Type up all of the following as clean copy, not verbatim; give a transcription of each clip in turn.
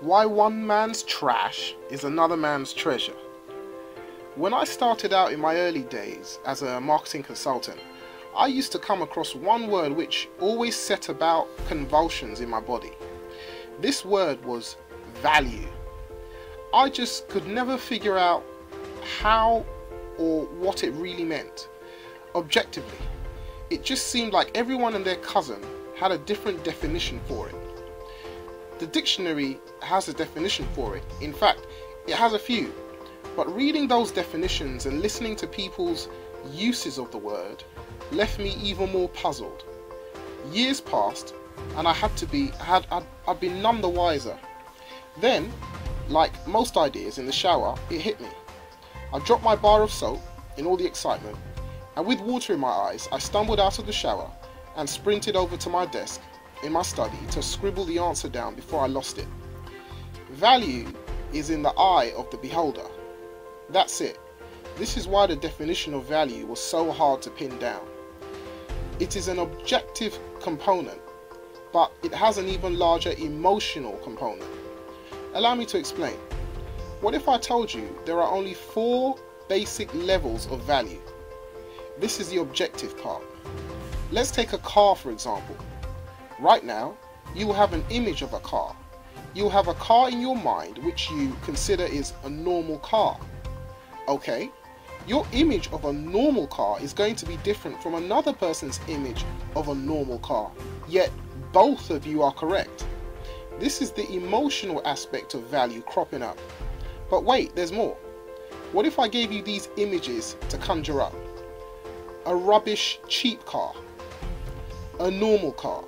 Why one man's trash is another man's treasure. When I started out in my early days as a marketing consultant, I used to come across one word which always set about convulsions in my body. This word was value. I just could never figure out how or what it really meant. Objectively, it just seemed like everyone and their cousin had a different definition for it. The dictionary has a definition for it. In fact, it has a few. But reading those definitions and listening to people's uses of the word left me even more puzzled. Years passed and I'd been none the wiser. Then, like most ideas in the shower, it hit me. I dropped my bar of soap in all the excitement, and with water in my eyes, I stumbled out of the shower and sprinted over to my desk in my study to scribble the answer down before I lost it. Value is in the eye of the beholder. That's it. This is why the definition of value was so hard to pin down. It is an objective component, but it has an even larger emotional component. Allow me to explain. What if I told you there are only 4 basic levels of value? This is the objective part. Let's take a car for example. Right now, you will have an image of a car. You'll have a car in your mind which you consider is a normal car. Okay, your image of a normal car is going to be different from another person's image of a normal car, yet both of you are correct. This is the emotional aspect of value cropping up. But wait, there's more. What if I gave you these images to conjure up? A rubbish cheap car, a normal car,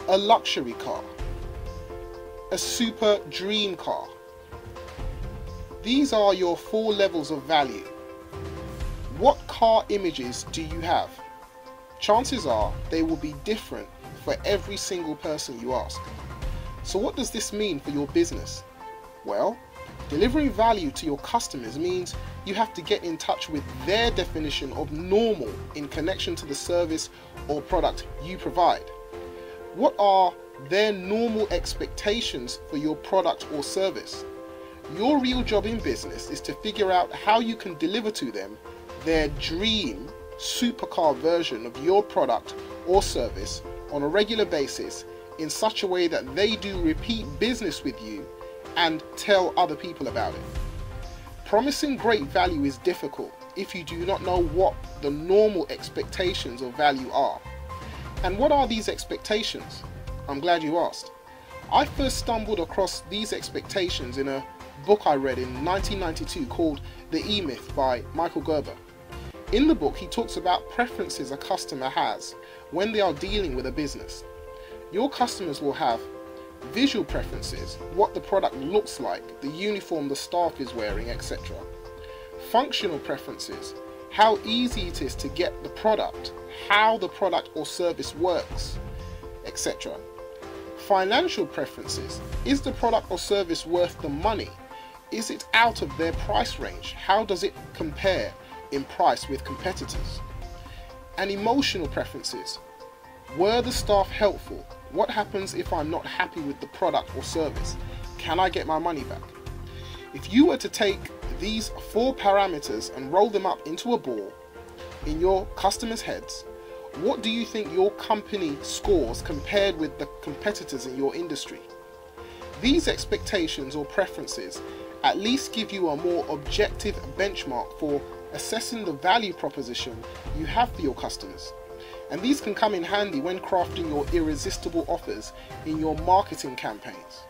a luxury car, a super dream car. These are your 4 levels of value. What car images do you have? Chances are they will be different for every single person you ask. So what does this mean for your business? Well, delivering value to your customers means you have to get in touch with their definition of normal in connection to the service or product you provide. What are their normal expectations for your product or service? Your real job in business is to figure out how you can deliver to them their dream supercar version of your product or service on a regular basis in such a way that they do repeat business with you and tell other people about it. Promising great value is difficult if you do not know what the normal expectations of value are. And what are these expectations? I'm glad you asked. I first stumbled across these expectations in a book I read in 1992 called The E-Myth by Michael Gerber. In the book, he talks about preferences a customer has when they are dealing with a business. Your customers will have visual preferences, what the product looks like, the uniform the staff is wearing, etc. Functional preferences, how easy it is to get the product, how the product or service works, etc. Financial preferences, is the product or service worth the money? Is it out of their price range? How does it compare in price with competitors? And emotional preferences, were the staff helpful? What happens if I'm not happy with the product or service? Can I get my money back? If you were to take these 4 parameters and roll them up into a ball in your customers' heads, what do you think your company scores compared with the competitors in your industry? These expectations or preferences at least give you a more objective benchmark for assessing the value proposition you have for your customers. And these can come in handy when crafting your irresistible offers in your marketing campaigns.